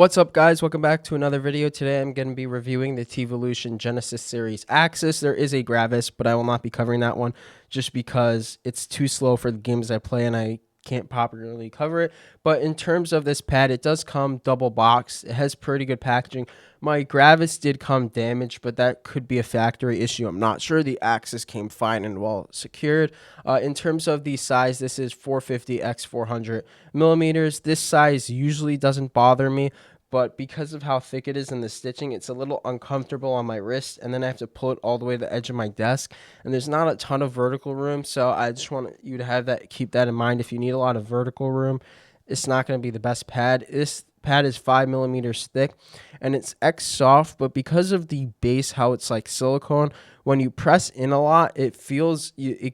What's up, guys? Welcome back to another video. Today I'm going to be reviewing the Teevolution Genesis Series Axis. There is a Gravis, but I will not be covering that one just because it's too slow for the games I play and I can't popularly cover it. But in terms of this pad, it does come double boxed. It has pretty good packaging. My Gravis did come damaged, but that could be a factory issue. I'm not sure. The Axis came fine and well secured. In terms of the size, this is 450 x 400 millimeters. This size usually doesn't bother me, but because of how thick it is in the stitching, it's a little uncomfortable on my wrist, and then I have to pull it all the way to the edge of my desk, and there's not a ton of vertical room, so I just want you to have that, keep that in mind. If you need a lot of vertical room, it's not going to be the best pad. This pad is 5 millimeters thick, and it's X soft, but because of the base, how it's like silicone, when you press in a lot, it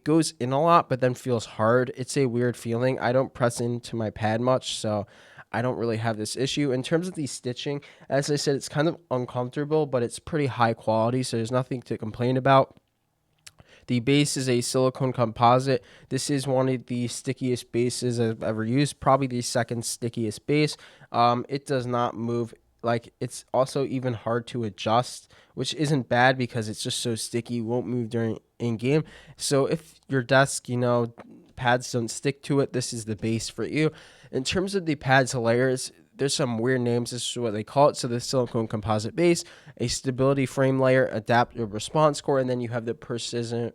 goes in a lot, but then feels hard. It's a weird feeling. I don't press into my pad much, so I don't really have this issue. In terms of the stitching, as I said, it's kind of uncomfortable, but it's pretty high quality, so there's nothing to complain about. The base is a silicone composite. This is one of the stickiest bases I've ever used, probably the second stickiest base. It does not move. Like, it's also even hard to adjust, which isn't bad because it's just so sticky, won't move during in-game. So if your desk, pads don't stick to it, this is the base for you. In terms of the pads layers, there's some weird names. This is what they call it. So the silicone composite base, a stability frame layer, adaptive response core, and then you have the precision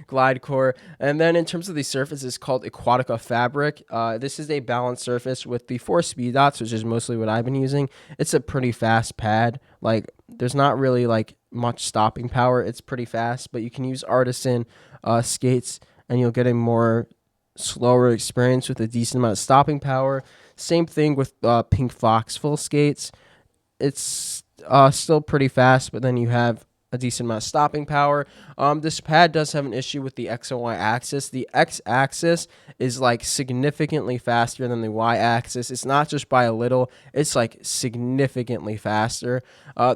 glide core. And then in terms of the surface, it's called Aquatica fabric. This is a balanced surface with the 4 speed dots, which is mostly what I've been using. It's a pretty fast pad. Like, there's not really like much stopping power. It's pretty fast, but you can use artisan skates and you'll get a more slower experience with a decent amount of stopping power. Same thing with Pink Fox full skates. It's still pretty fast, but then you have a decent amount of stopping power. This pad does have an issue with the X and Y axis. The X axis is like significantly faster than the Y axis. It's not just by a little, it's like significantly faster.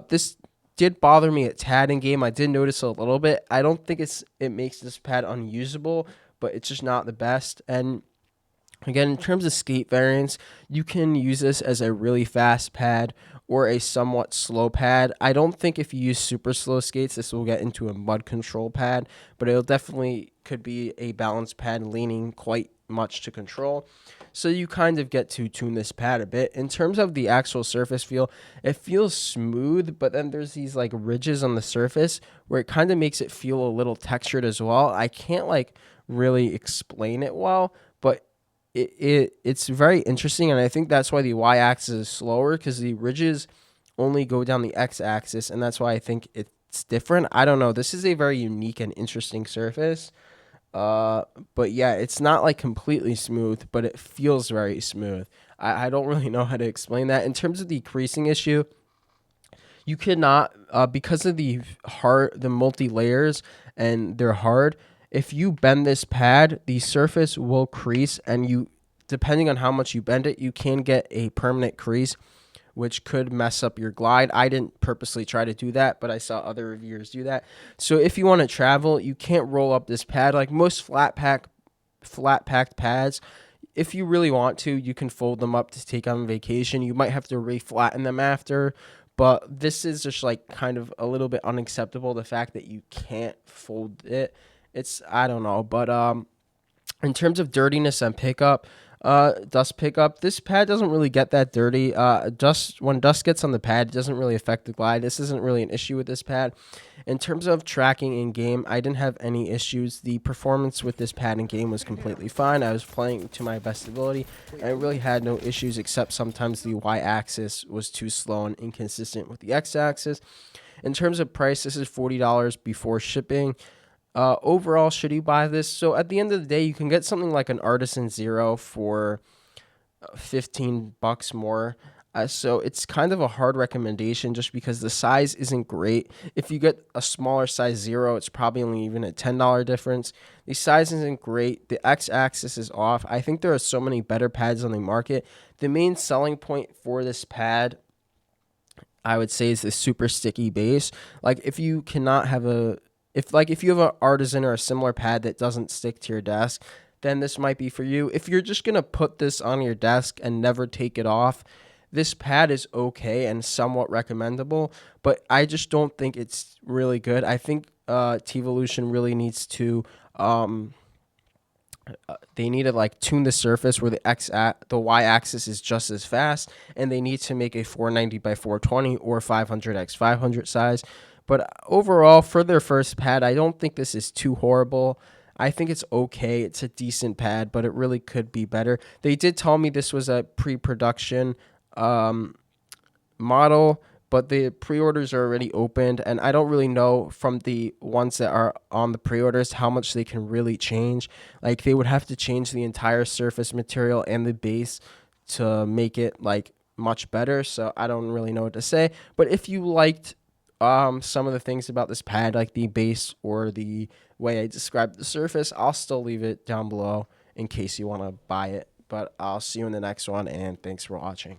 This did bother me at tatting game. I did notice a little bit. I don't think it makes this pad unusable, but it's just not the best. And again, in terms of skate variants, you can use this as a really fast pad or a somewhat slow pad. I don't think if you use super slow skates, this will get into a mud control pad, but it'll definitely could be a balanced pad leaning quite much to control. So you kind of get to tune this pad a bit. In terms of the actual surface feel, it feels smooth, but then there's these like ridges on the surface where it kind of makes it feel a little textured as well. I can't like really explain it well, but it's very interesting, and I think that's why the y-axis is slower, because the ridges only go down the x-axis, and that's why I think it's different. I don't know. This is a very unique and interesting surface, but yeah, it's not like completely smooth, but it feels very smooth. I don't really know how to explain that. In terms of the creasing issue, you cannot, because of the multi-layers and they're hard, if you bend this pad, the surface will crease, and depending on how much you bend it, you can get a permanent crease, which could mess up your glide. I didn't purposely try to do that, but I saw other reviewers do that. So if you want to travel, you can't roll up this pad like most flat packed pads. If you really want to, you can fold them up to take on vacation. You might have to re-flatten them after, but this is just like kind of a little bit unacceptable, the fact that you can't fold it. I don't know, but in terms of dirtiness and dust pickup, this pad doesn't really get that dirty. When dust gets on the pad, it doesn't really affect the glide. This isn't really an issue with this pad. In terms of tracking in game, I didn't have any issues. The performance with this pad in game was completely fine. I was playing to my best ability, and I really had no issues, except sometimes the y-axis was too slow and inconsistent with the x-axis. In terms of price, this is $40 before shipping. Overall, should you buy this? So at the end of the day, you can get something like an Artisan Zero for $15 more. So it's kind of a hard recommendation just because the size isn't great. If you get a smaller size Zero, it's probably only even a $10 difference. The size isn't great. The x-axis is off. I think there are so many better pads on the market. The main selling point for this pad, I would say, is the super sticky base. Like, if you cannot have if you have an Artisan or a similar pad that doesn't stick to your desk, then this might be for you. If you're just gonna put this on your desk and never take it off, this pad is okay and somewhat recommendable, but I just don't think it's really good. I think Teevolution really needs to they need to like tune the surface where the y axis is just as fast, and they need to make a 490 by 420 or 500 x 500 size. But overall, for their first pad, I don't think this is too horrible. I think it's okay. It's a decent pad, but it really could be better. They did tell me this was a pre-production um, model, but the pre-orders are already opened, and I don't really know from the ones that are on the pre-orders how much they can really change. Like they would have to change the entire surface material and the base to make it like much better. So I don't really know what to say. But if you liked some of the things about this pad, like the base or the way I described the surface, I'll still leave it down below in case you want to buy it. But I'll see you in the next one, and thanks for watching.